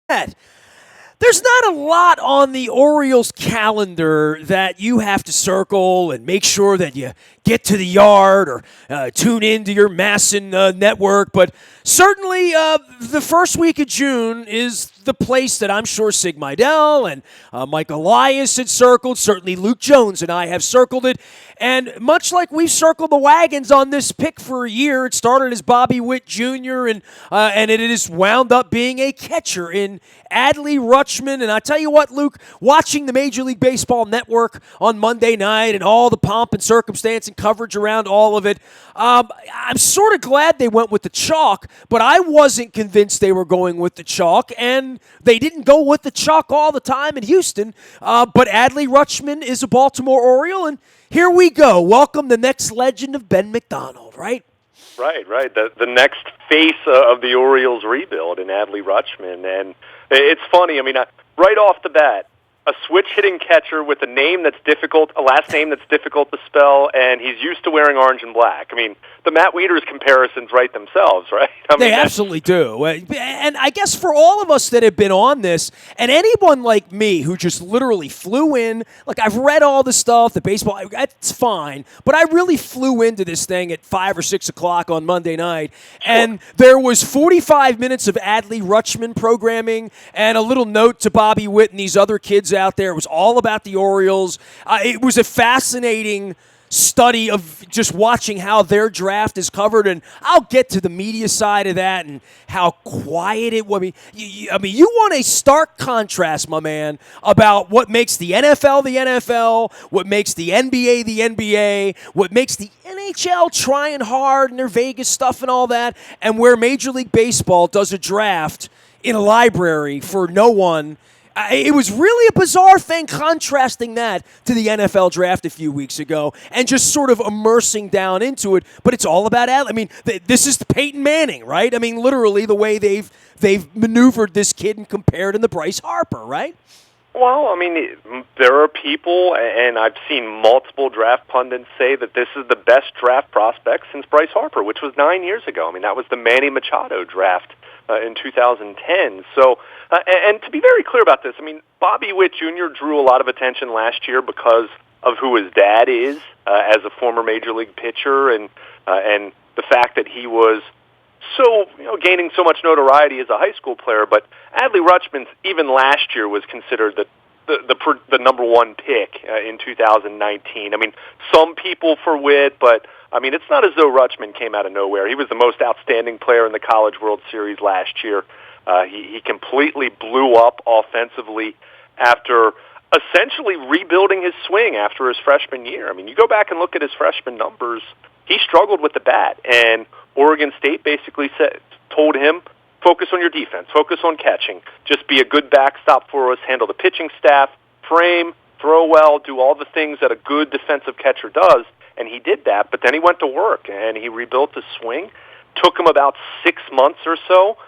That. There's not a lot on the Orioles calendar that you have to circle and make sure that you get to the yard or tune into your Masson network, but certainly the first week of June is the place that I'm sure Sig Mejdal and Mike Elias had circled. Certainly Luke Jones and I have circled it. And much like we've circled the wagons on this pick for a year, it started as Bobby Witt Jr. and it has wound up being a catcher in Adley Rutschman. And I tell you what, Luke, watching the Major League Baseball Network on Monday night and all the pomp and circumstance and coverage around all of it, I'm sort of glad they went with the chalk, but I wasn't convinced they were going with the chalk, and they didn't go with the chalk all the time in Houston. But Adley Rutschman is a Baltimore Oriole, and here we go. Welcome the next legend of Ben McDonald, right? Right. The next face of the Orioles rebuild in Adley Rutschman. And it's funny, right off the bat, a switch-hitting catcher with a name that's difficult, a last name that's difficult to spell, and he's used to wearing orange and black. The Matt Wieters comparisons write themselves, right? They absolutely do. And I guess for all of us that have been on this, and anyone like me who just literally flew in, like I've read all the stuff, the baseball, that's fine, but I really flew into this thing at 5 or 6 o'clock on Monday night, and there was 45 minutes of Adley Rutschman programming and a little note to Bobby Witt and these other kids out there. It was all about the Orioles. It was a fascinating study of just watching how their draft is covered, and I'll get to the media side of that and how quiet it was. You want a stark contrast, my man, about what makes the NFL the NFL, what makes the NBA the NBA, what makes the NHL trying hard and their Vegas stuff and all that, and where Major League Baseball does a draft in a library for no one. It was really a bizarre thing contrasting that to the NFL draft a few weeks ago and just sort of immersing down into it. But it's all about Adley. This is Peyton Manning, right? Literally the way they've maneuvered this kid and compared him to Bryce Harper, right? Well, there are people, and I've seen multiple draft pundits say that this is the best draft prospect since Bryce Harper, which was 9 years ago. That was the Manny Machado draft in 2010. So, and to be very clear about this, Bobby Witt Jr. drew a lot of attention last year because of who his dad is as a former Major League pitcher, and the fact that he was gaining so much notoriety as a high school player. But Adley Rutschman, even last year, was considered the number one pick in 2019. Some people for Witt, but it's not as though Rutschman came out of nowhere. He was the most outstanding player in the College World Series last year. He completely blew up offensively after essentially rebuilding his swing after his freshman year. You go back and look at his freshman numbers, he struggled with the bat, and Oregon State basically told him, focus on your defense, focus on catching, just be a good backstop for us, handle the pitching staff, frame, throw well, do all the things that a good defensive catcher does, and he did that, but then he went to work, and he rebuilt his swing. Took him about 6 months or so,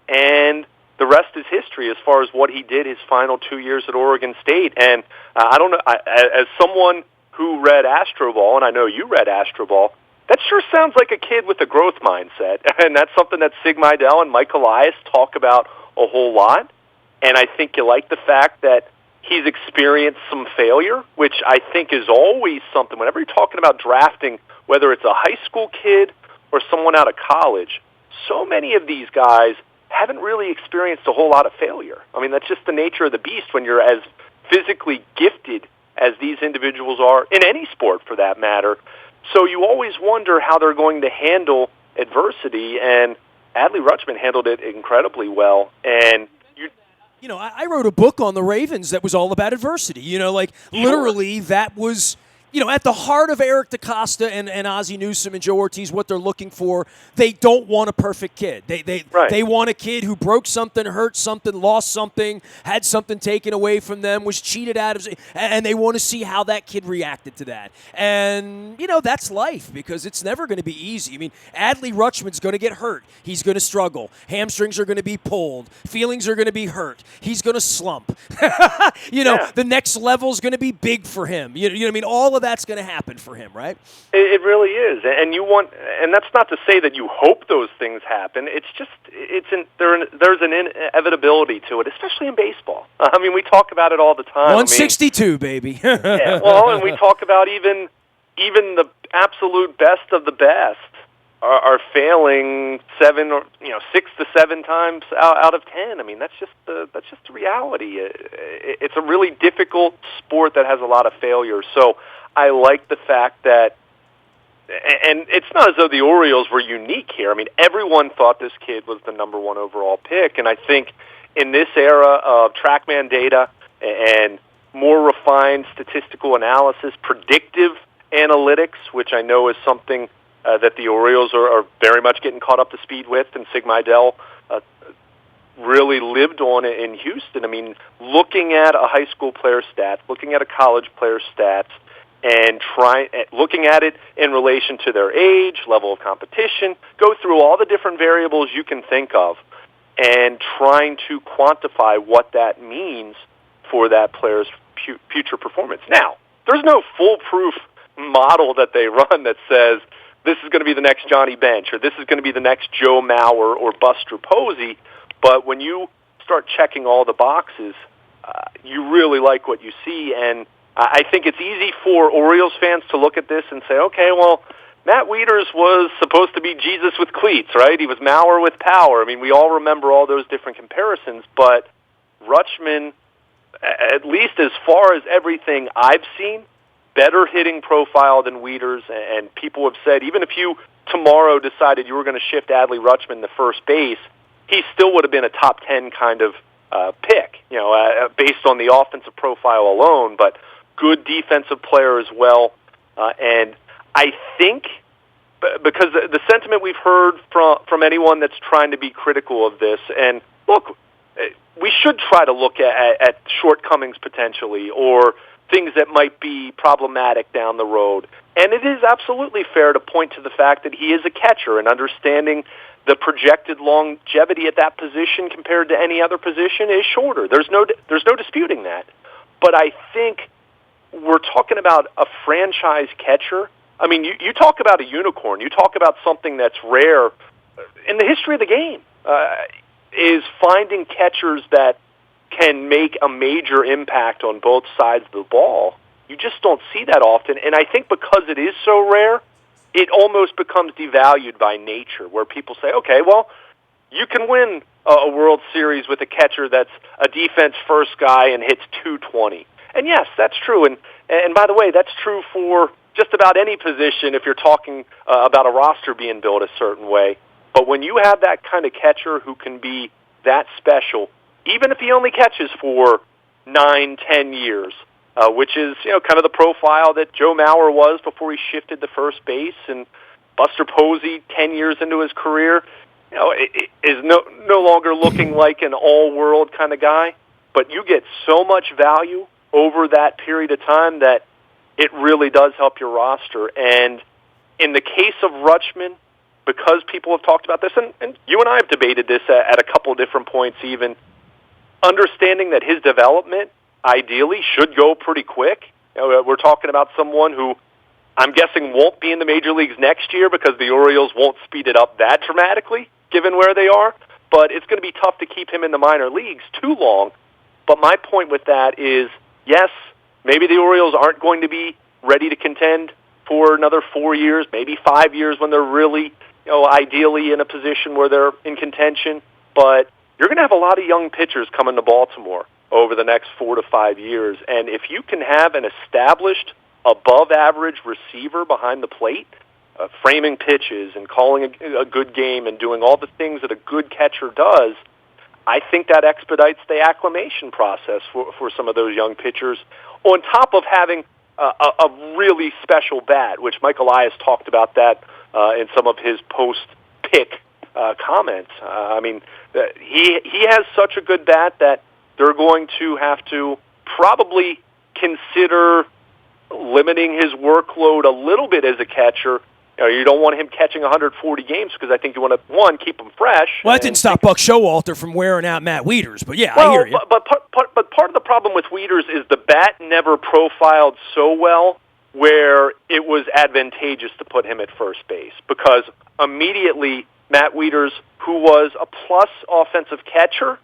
and the rest is history as far as what he did his final 2 years at Oregon State. And I don't know, as someone who read Astro Ball, and I know you read Astro Ball, that sure sounds like a kid with a growth mindset, and that's something that Sig Mejdal and Mike Elias talk about a whole lot. And I think you like the fact that he's experienced some failure, which I think is always something. Whenever you're talking about drafting, whether it's a high school kid or someone out of college, so many of these guys haven't really experienced a whole lot of failure. That's just the nature of the beast when you're as physically gifted as these individuals are, in any sport for that matter. So you always wonder how they're going to handle adversity, and Adley Rutschman handled it incredibly well. And I wrote a book on the Ravens that was all about adversity. Literally that was at the heart of Eric DaCosta and Ozzie Newsome and Joe Ortiz, what they're looking for. They don't want a perfect kid. They want a kid who broke something, hurt something, lost something, had something taken away from them, was cheated out of, and they want to see how that kid reacted to that. And, that's life, because it's never going to be easy. Adley Rutschman's going to get hurt. He's going to struggle. Hamstrings are going to be pulled. Feelings are going to be hurt. He's going to slump. The next level's going to be big for him. All of that's going to happen for him, right? It really is, and that's not to say that you hope those things happen. It's just there's an inevitability to it, especially in baseball. I mean, we talk about it all the time. 162, baby. Yeah, well, and we talk about even the absolute best of the best are failing 6 to 7 times out of 10. I mean, that's just the reality. It's a really difficult sport that has a lot of failures. So I like the fact that, and it's not as though the Orioles were unique here. I mean, everyone thought this kid was the number 1 overall pick, and I think in this era of TrackMan data and more refined statistical analysis, predictive analytics, which I know is something that the Orioles are very much getting caught up to speed with, and Sig Mejdal really lived on it in Houston. I mean, looking at a high school player's stats, looking at a college player's stats, and looking at it in relation to their age, level of competition, go through all the different variables you can think of, and trying to quantify what that means for that player's future performance. Now, there's no foolproof model that they run that says this is going to be the next Johnny Bench or this is going to be the next Joe Mauer or Buster Posey, but when you start checking all the boxes, you really like what you see, and I think it's easy for Orioles fans to look at this and say, okay, well, Matt Wieters was supposed to be Jesus with cleats, right? He was Mauer with power. I mean, we all remember all those different comparisons, but Rutschman, at least as far as everything I've seen, better hitting profile than Wieters, and people have said even if you tomorrow decided you were going to shift Adley Rutschman to first base, he still would have been a top 10 kind of pick, based on the offensive profile alone, but good defensive player as well. And I think, because the sentiment we've heard from anyone that's trying to be critical of this, and look, we should try to look at shortcomings potentially, or things that might be problematic down the road. And it is absolutely fair to point to the fact that he is a catcher, and understanding the projected longevity at that position compared to any other position is shorter. There's no disputing that. But I think we're talking about a franchise catcher. I mean, you talk about a unicorn. You talk about something that's rare in the history of the game, is finding catchers that can make a major impact on both sides of the ball. You just don't see that often, and I think because it is so rare, it almost becomes devalued by nature, where people say, okay, well, you can win a World Series with a catcher that's a defense-first guy and hits .220. And yes, that's true, and by the way, that's true for just about any position if you're talking about a roster being built a certain way. But when you have that kind of catcher who can be that special, even if he only catches for 9-10 years, which is kind of the profile that Joe Mauer was before he shifted to first base, and Buster Posey 10 years into his career, is no longer looking like an all-world kind of guy. But you get so much value over that period of time that it really does help your roster. And in the case of Rutschman, because people have talked about this, and you and I have debated this at a couple of different points even, understanding that his development ideally should go pretty quick. We're talking about someone who I'm guessing won't be in the major leagues next year because the Orioles won't speed it up that dramatically, given where they are. But it's going to be tough to keep him in the minor leagues too long. But my point with that is, yes, maybe the Orioles aren't going to be ready to contend for another 4 years, maybe 5 years when they're really, ideally in a position where they're in contention. But you're going to have a lot of young pitchers coming to Baltimore over the next 4 to 5 years. And if you can have an established, above-average receiver behind the plate, framing pitches and calling a good game and doing all the things that a good catcher does, I think that expedites the acclimation process for some of those young pitchers, on top of having a really special bat, which Mike Elias talked about that in some of his post-pick comments. I mean, he has such a good bat that they're going to have to probably consider limiting his workload a little bit as a catcher. You don't want him catching 140 games because I think you want to, one, keep him fresh. Well, that didn't stop Buck Showalter from wearing out Matt Wieters, but yeah, well, I hear you. But part of the problem with Wieters is the bat never profiled so well where it was advantageous to put him at first base because immediately Matt Wieters, who was a plus offensive catcher,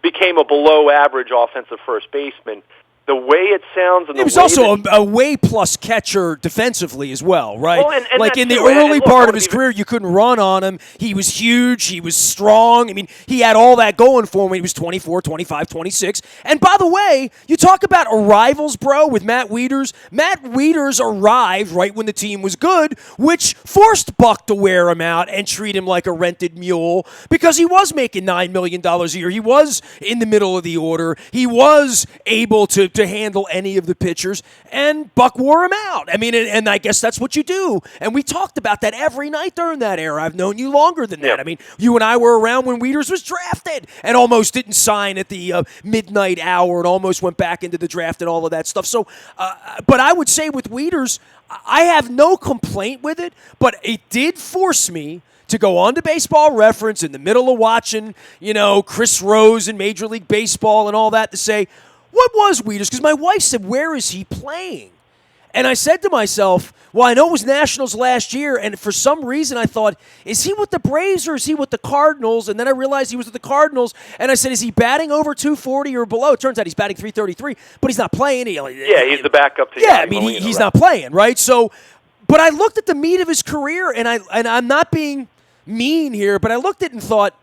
became a below-average offensive first baseman. The way it sounds, and he was also a way plus catcher defensively as well, right? Well, and like in the early part of his career, you couldn't run on him. He was huge. He was strong. I mean, he had all that going for him when he was 24, 25, 26. And by the way, you talk about arrivals, bro, with Matt Wieters. Matt Wieters arrived right when the team was good, which forced Buck to wear him out and treat him like a rented mule because he was making $9 million a year. He was in the middle of the order. He was able to handle any of the pitchers, and Buck wore him out. I mean, and I guess that's what you do. And we talked about that every night during that era. I've known you longer than that. I mean, you and I were around when Wieters was drafted and almost didn't sign at the midnight hour and almost went back into the draft and all of that stuff. So, but I would say with Wieters, I have no complaint with it, but it did force me to go on to Baseball Reference in the middle of watching, Chris Rose in Major League Baseball and all that to say, what was Wieters? Because my wife said, where is he playing? And I said to myself, well, I know it was Nationals last year, and for some reason I thought, is he with the Braves or is he with the Cardinals? And then I realized he was with the Cardinals, and I said, is he batting over 240 or below? It turns out he's batting 333, but he's not playing. Yeah, he's the backup to Yeah, I mean, he's not playing, right? So, but I looked at the meat of his career, and I'm not being mean here, but I looked at it and thought,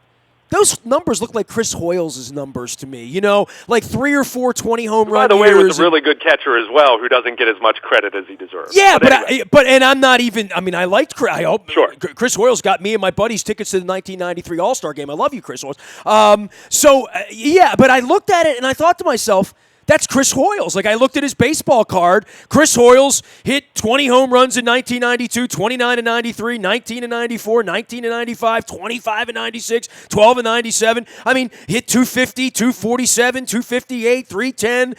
those numbers look like Chris Hoyles' numbers to me. Like 3 or 4 20 home run years. By the way, he was a really good catcher as well, who doesn't get as much credit as he deserves. Yeah, but anyway. I'm not even. I mean, I liked Chris. Sure. Chris Hoyles got me and my buddies tickets to the 1993 All-Star Game. I love you, Chris Hoyles. But I looked at it and I thought to myself, that's Chris Hoyles. Like, I looked at his baseball card. Chris Hoyles hit 20 home runs in 1992, 29 in 93, 19 in 94, 19 in 95, 25 in 96, 12 in 97. I mean, hit 250, 247, 258, 310,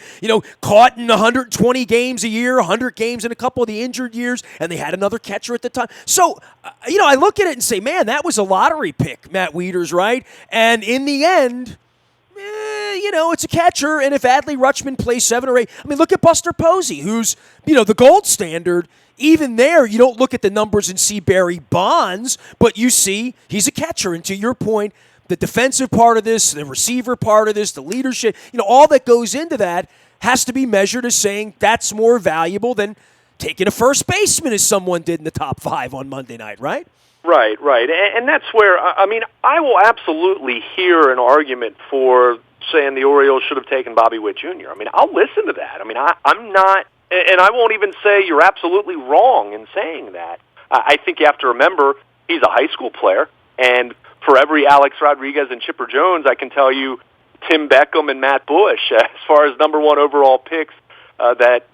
caught in 120 games a year, 100 games in a couple of the injured years, and they had another catcher at the time. So, I look at it and say, man, that was a lottery pick, Matt Wieters, right? And in the end, it's a catcher, and if Adley Rutschman plays 7 or 8, I mean, look at Buster Posey, who's, the gold standard. Even there, you don't look at the numbers and see Barry Bonds, but you see he's a catcher. And to your point, the defensive part of this, the receiver part of this, the leadership, all that goes into that has to be measured as saying that's more valuable than taking a first baseman as someone did in the top 5 on Monday night, right? Right. And that's where, I will absolutely hear an argument for saying the Orioles should have taken Bobby Witt Jr. I mean, I'll listen to that. I mean, I'm not, and I won't even say you're absolutely wrong in saying that. I think you have to remember he's a high school player, and for every Alex Rodriguez and Chipper Jones, I can tell you Tim Beckham and Matt Bush, as far as number 1 overall picks that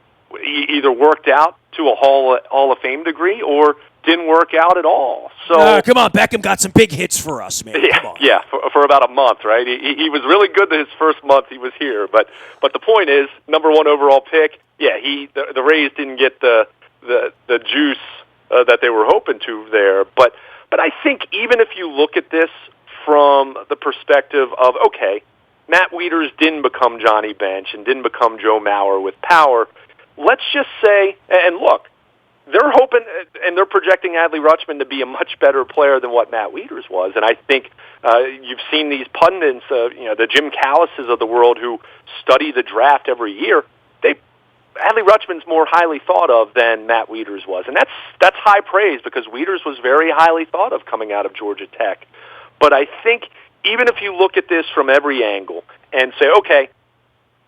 either worked out to a Hall of Fame degree or didn't work out at all. So come on, Beckham got some big hits for us, man. Yeah, for about a month, right? He was really good his first month he was here, but the point is, number 1 overall pick. Yeah, the Rays didn't get the juice that they were hoping to there, but I think even if you look at this from the perspective of, okay, Matt Wieters didn't become Johnny Bench and didn't become Joe Mauer with power. Let's just say, and look, they're hoping and they're projecting Adley Rutschman to be a much better player than what Matt Wieters was. And I think you've seen these pundits, the Jim Callises of the world who study the draft every year. Adley Rutschman's more highly thought of than Matt Wieters was. And that's high praise because Wieters was very highly thought of coming out of Georgia Tech. But I think even if you look at this from every angle and say, okay,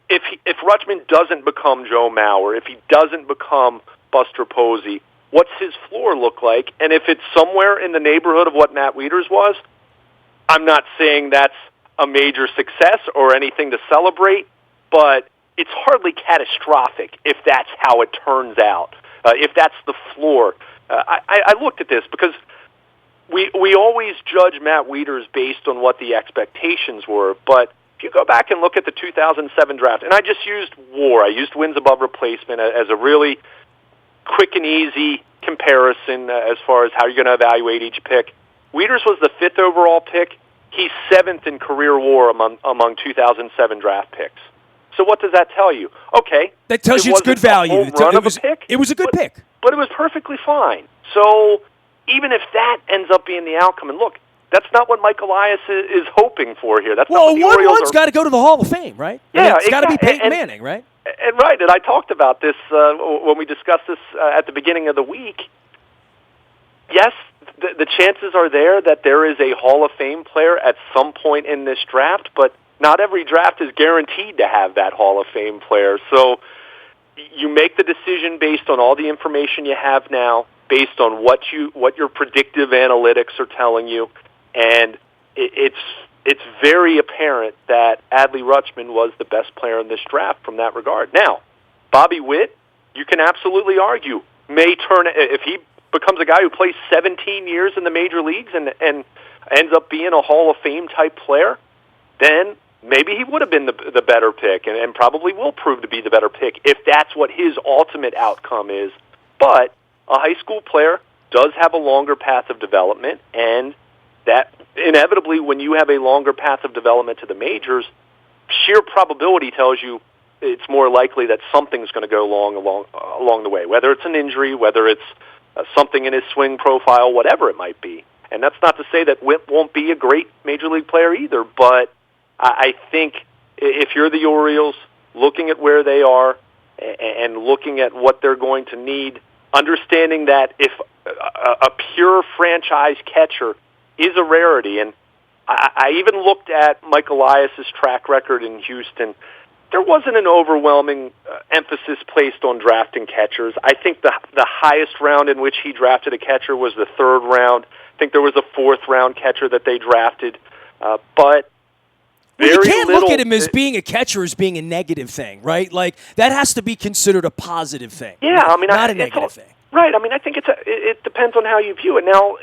if Rutschman doesn't become Joe Mauer, if he doesn't become Buster Posey, what's his floor look like? And if it's somewhere in the neighborhood of what Matt Wieters was, I'm not saying that's a major success or anything to celebrate, but it's hardly catastrophic if that's how it turns out, if that's the floor. I looked at this because we always judge Matt Wieters based on what the expectations were, but if you go back and look at the 2007 draft, and I just used WAR, I used wins above replacement as a really quick and easy comparison as far as how you're going to evaluate each pick. Wieters was the 5th overall pick. He's 7th in career WAR among 2007 draft picks. So what does that tell you? Okay. That tells you it's good value. It was a good pick. But it was perfectly fine. So even if that ends up being the outcome, and look, that's not what Mike Elias is hoping for here. That's not what the Orioles one's got to go to the Hall of Fame, right? Yeah, it's got to be Peyton Manning, right? And right, and I talked about this when we discussed this at the beginning of the week. Yes, the chances are there that there is a Hall of Fame player at some point in this draft, but not every draft is guaranteed to have that Hall of Fame player. So you make the decision based on all the information you have now, based on what your predictive analytics are telling you, and it's very apparent that Adley Rutschman was the best player in this draft from that regard. Now, Bobby Witt, you can absolutely argue, may turn, if he becomes a guy who plays 17 years in the major leagues and ends up being a Hall of Fame type player, then maybe he would have been the better pick and probably will prove to be the better pick if that's what his ultimate outcome is. But a high school player does have a longer path of development, and that inevitably when you have a longer path of development to the majors, sheer probability tells you it's more likely that something's going to go along the way, whether it's an injury, whether it's something in his swing profile, whatever it might be. And that's not to say that Witt won't be a great major league player either, but I think if you're the Orioles, looking at where they are and looking at what they're going to need, understanding that if a pure franchise catcher is a rarity, and I even looked at Mike Elias's track record in Houston, there wasn't an overwhelming emphasis placed on drafting catchers. I think the highest round in which he drafted a catcher was the third round. I think there was a fourth-round catcher that they drafted, but you can't look at him as being a catcher as being a negative thing, right? Like, that has to be considered a positive thing. Yeah, I mean, not a negative thing. Right. I mean, I think it depends on how you view it. Now,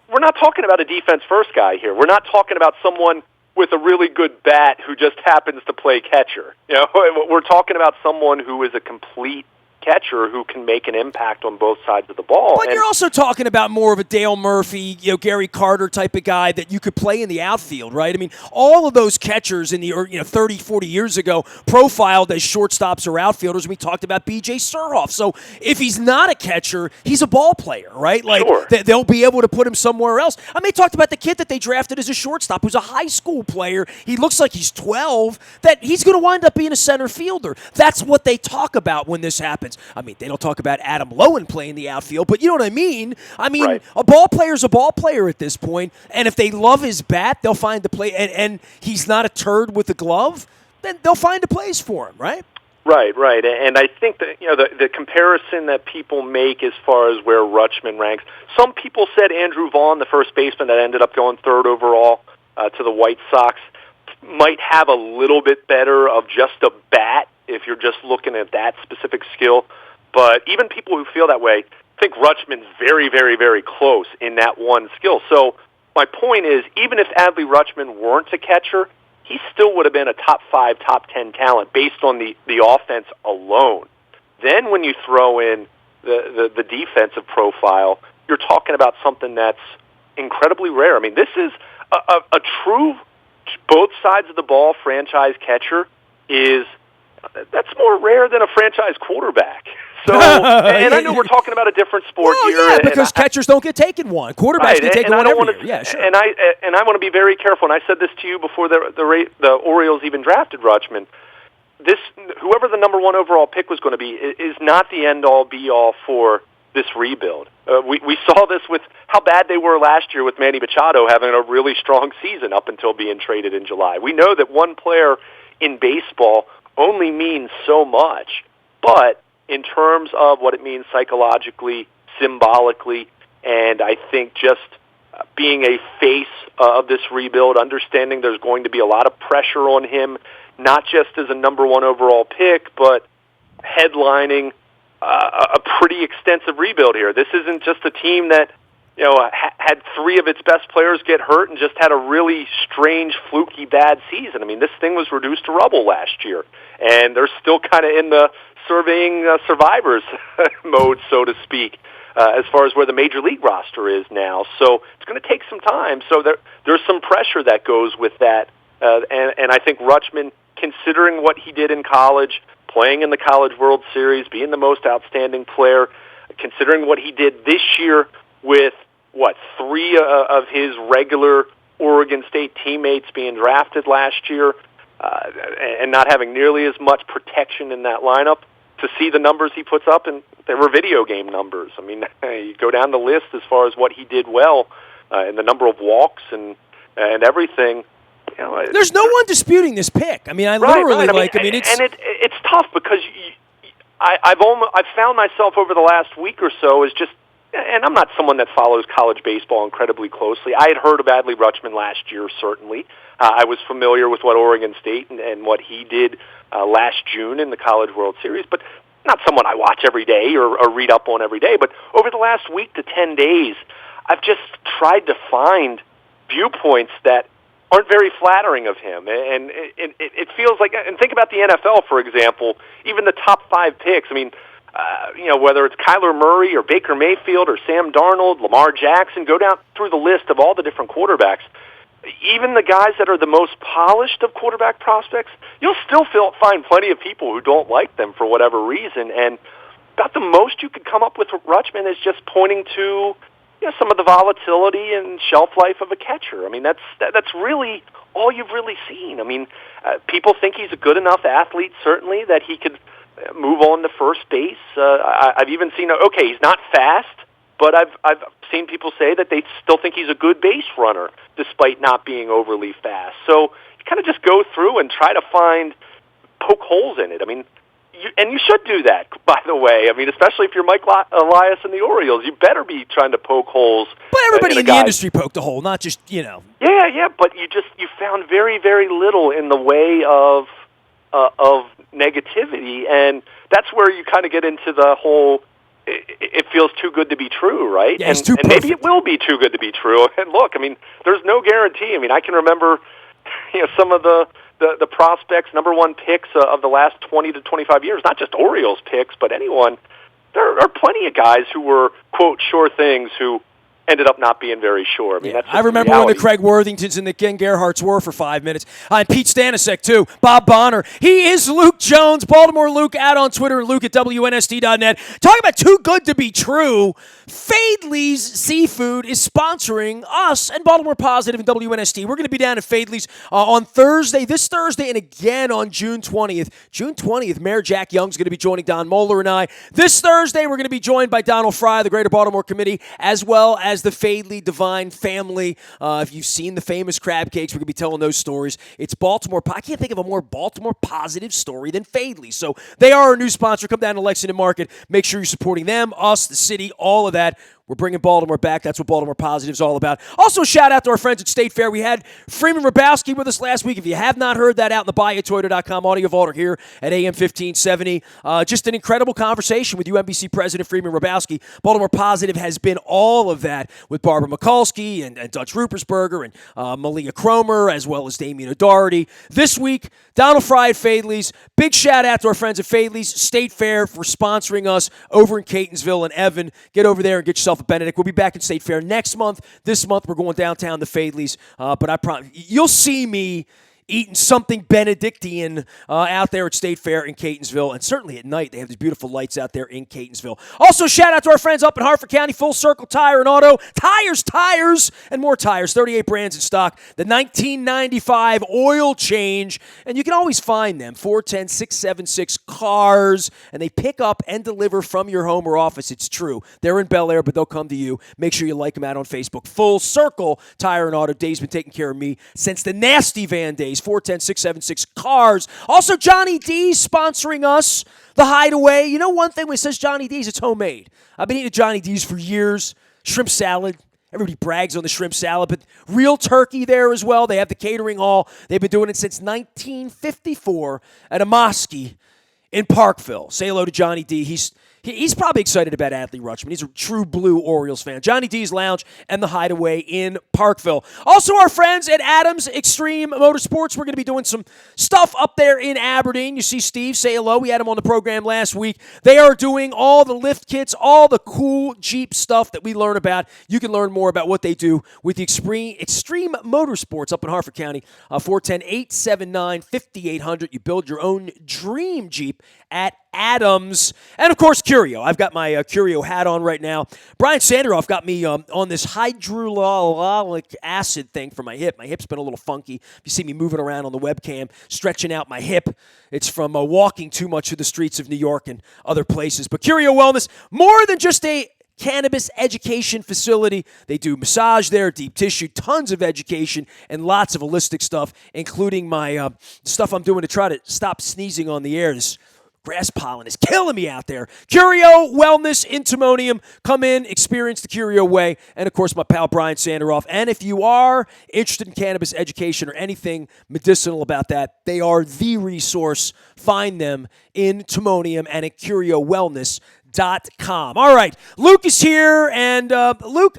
we're not talking about a defense-first guy here. We're not talking about someone with a really good bat who just happens to play catcher. You know, we're talking about someone who is a complete catcher who can make an impact on both sides of the ball. But you're also talking about more of a Dale Murphy, Gary Carter type of guy that you could play in the outfield, right? I mean, all of those catchers in the 30, 40 years ago profiled as shortstops or outfielders. We talked about B.J. Surhoff. So if he's not a catcher, he's a ball player, right? Like, sure. They'll be able to put him somewhere else. I mean, they talked about the kid that they drafted as a shortstop who's a high school player. He looks like he's 12, that he's going to wind up being a center fielder. That's what they talk about when this happens. I mean, they don't talk about Adam Lowen playing the outfield, but you know what I mean? I mean, right. A ball player's a ball player at this point, and if they love his bat, they'll find the play, and he's not a turd with a glove, then they'll find a place for him, right? Right. And I think that, the comparison that people make as far as where Rutschman ranks, some people said Andrew Vaughn, the first baseman that ended up going third overall to the White Sox, might have a little bit better of just a bat if you're just looking at that specific skill. But even people who feel that way think Rutschman's very, very, very close in that one skill. So my point is, even if Adley Rutschman weren't a catcher, he still would have been a top 5, top 10 talent based on the offense alone. Then when you throw in the defensive profile, you're talking about something that's incredibly rare. I mean, this is a true both sides of the ball franchise catcher that's more rare than a franchise quarterback. So, and I know we're talking about a different sport here. Yeah, because catchers don't get taken one. Quarterbacks get taken one every year. Yeah, sure. And I want to be very careful. And I said this to you before the Orioles even drafted Rutschman. Whoever the number 1 overall pick was going to be is not the end-all, be-all for this rebuild. We saw this with how bad they were last year with Manny Machado having a really strong season up until being traded in July. We know that one player in baseball only means so much, but in terms of what it means psychologically, symbolically, and I think just being a face of this rebuild, understanding there's going to be a lot of pressure on him, not just as a number 1 overall pick, but headlining a pretty extensive rebuild here. This isn't just a team that had 3 of its best players get hurt and just had a really strange, fluky, bad season. I mean, this thing was reduced to rubble last year, and they're still kind of in the surveying survivors mode, so to speak, as far as where the major league roster is now. So it's going to take some time. So there's some pressure that goes with that, and I think Rutschman considering what he did in college, playing in the College World Series, being the most outstanding player, considering what he did this year with, three of his regular Oregon State teammates being drafted last year, and not having nearly as much protection in that lineup, to see the numbers he puts up, and they were video game numbers. I mean, you go down the list as far as what he did well, and the number of walks and everything. You know, there's no one disputing this pick. I mean, I literally it's tough because I've found myself over the last week or so as just, and I'm not someone that follows college baseball incredibly closely. I had heard of Adley Rutschman last year, certainly. I was familiar with what Oregon State and what he did last June in the College World Series, but not someone I watch every day or read up on every day. But over the last week to 10 days, I've just tried to find viewpoints that aren't very flattering of him. And it feels like, and think about the NFL, for example, even the top 5 picks. I mean, whether it's Kyler Murray or Baker Mayfield or Sam Darnold, Lamar Jackson, go down through the list of all the different quarterbacks. Even the guys that are the most polished of quarterback prospects, you'll still find plenty of people who don't like them for whatever reason. And about the most you could come up with Rutschman is just pointing to some of the volatility and shelf life of a catcher. I mean, that's really all you've really seen. I mean, people think he's a good enough athlete, certainly, that he could move on to first base. I've even seen, he's not fast, but I've seen people say that they still think he's a good base runner, despite not being overly fast. So you kind of just go through and try to poke holes in it. I mean, you should do that, by the way. I mean, especially if you're Mike Elias and the Orioles, you better be trying to poke holes. But everybody in the industry poked a hole, not just, Yeah, but you found very, very little in the way of negativity, and that's where you kind of get into the whole, it feels too good to be true, right? Yeah, and maybe it will be too good to be true. And look, I mean, there's no guarantee. I mean, I can remember some of the prospects, number one picks of the last 20 to 25 years, not just Orioles picks, but anyone. There are plenty of guys who were, quote, sure things who ended up not being very sure. I mean, that's I remember when the Craig Worthingtons and the Ken Gerhardts were for 5 minutes. And Pete Stanisek, too. Bob Bonner. He is Luke Jones. Baltimore Luke out on Twitter and Luke at WNST.net. Talking about too good to be true, Fadley's Seafood is sponsoring us and Baltimore Positive and WNST. We're going to be down at Fadley's on this Thursday, and again on June 20th. June 20th, Mayor Jack Young's going to be joining Don Moeller and I. This Thursday, we're going to be joined by Donald Fry, the Greater Baltimore Committee, as well as the Fadley Divine family. If you've seen the famous crab cakes, we're going to be telling those stories. It's Baltimore. I can't think of a more Baltimore positive story than Fadley. So they are our new sponsor. Come down to Lexington Market. Make sure you're supporting them, us, the city, all of that. We're bringing Baltimore back. That's what Baltimore Positive is all about. Also, shout out to our friends at State Fair. We had Freeman Rabowski with us last week. If you have not heard that, out in the BuyAToyota.com audio vault or here at AM 1570. Just an incredible conversation with UMBC President Freeman Rabowski. Baltimore Positive has been all of that with Barbara Mikulski and Dutch Rupersberger and Malia Cromer, as well as Damian O'Doherty. This week, Donald Fry at Fadley's. Big shout out to our friends at Fadley's State Fair for sponsoring us over in Catonsville and Evan. Get over there and get yourself a Benedict. We'll be back at State Fair next month. This month, we're going downtown to Fadley's. But I promise, you'll see me eating something Benedictine out there at State Fair in Catonsville. And certainly at night, they have these beautiful lights out there in Catonsville. Also, shout out to our friends up in Hartford County, Full Circle Tire and Auto. Tires, and more tires. 38 brands in stock. The 1995 oil change. And you can always find them. 410-676-CARS. And they pick up and deliver from your home or office. It's true. They're in Bel Air, but they'll come to you. Make sure you like them out on Facebook. Full Circle Tire and Auto. Dave's been taking care of me since the nasty van days. 410-676-CARS. Also, Johnny D's sponsoring us. The Hideaway. You know one thing when it says Johnny D's, it's homemade. I've been eating Johnny D's for years. Shrimp salad. Everybody brags on the shrimp salad, but real turkey there as well. They have the catering hall. They've been doing it since 1954 at a mosque in Parkville. Say hello to Johnny D. He's probably excited about Adley Rutschman. He's a true blue Orioles fan. Johnny D's Lounge and the Hideaway in Parkville. Also, our friends at Adams Extreme Motorsports. We're going to be doing some stuff up there in Aberdeen. You see Steve, say hello. We had him on the program last week. They are doing all the lift kits, all the cool Jeep stuff that we learn about. You can learn more about what they do with the Extreme Motorsports up in Harford County. 410-879-5800. You build your own dream Jeep at Adams. And, of course, Curio. I've got my Curio hat on right now. Brian Sanderoff got me on this hyaluronic acid thing for my hip. My hip's been a little funky. If you see me moving around on the webcam, stretching out my hip, it's from walking too much through the streets of New York and other places. But Curio Wellness, more than just a cannabis education facility. They do massage there, deep tissue, tons of education, and lots of holistic stuff, including my stuff I'm doing to try to stop sneezing on the air. This grass pollen is killing me out there. Curio Wellness in Timonium. Come in, experience the Curio way. And, of course, my pal Brian Sanderoff. And if you are interested in cannabis education or anything medicinal about that, they are the resource. Find them in Timonium and at CurioWellness.com. All right, Luke is here, and Luke,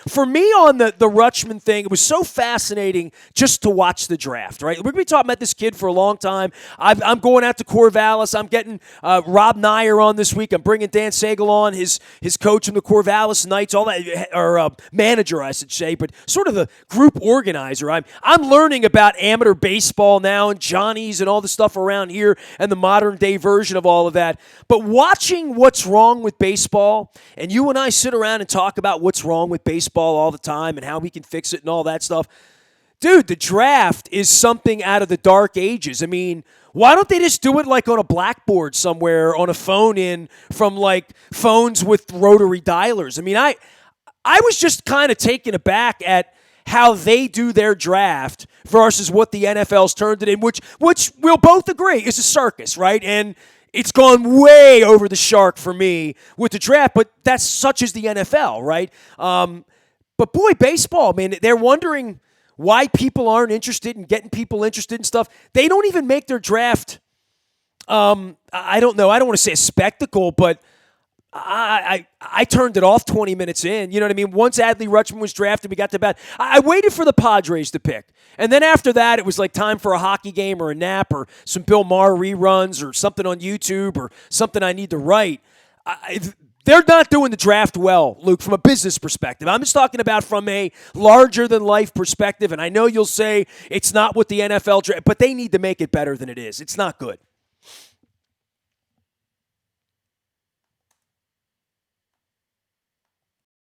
for me on the Rutschman thing, it was so fascinating just to watch the draft, right? We're going to be talking about this kid for a long time. I'm going out to Corvallis. I'm getting Rob Nyer on this week. I'm bringing Dan Sagal on, his coach in the Corvallis Knights, all that, or manager, I should say, but sort of the group organizer. I'm learning about amateur baseball now and Johnnies and all the stuff around here and the modern-day version of all of that. But watching what's wrong with baseball, and you and I sit around and talk about what's wrong with baseball all the time and how we can fix it and all that stuff. Dude, the draft is something out of the dark ages. I mean, why don't they just do it like on a blackboard somewhere on a phone in from like phones with rotary dialers? I mean, I was just kind of taken aback at how they do their draft versus what the NFL's turned it in, which we'll both agree is a circus, right? And it's gone way over the shark for me with the draft, but that's such as the NFL, right? But boy, baseball, man, they're wondering why people aren't interested in getting people interested in stuff. They don't even make their draft, I don't know, I don't want to say a spectacle, but I turned it off 20 minutes in. You know what I mean? Once Adley Rutschman was drafted, we got to bat. I waited for the Padres to pick. And then after that, it was like time for a hockey game or a nap or some Bill Maher reruns or something on YouTube or something I need to write. They're not doing the draft well, Luke, from a business perspective. I'm just talking about from a larger-than-life perspective, and I know you'll say it's not what the NFL draft, but they need to make it better than it is. It's not good.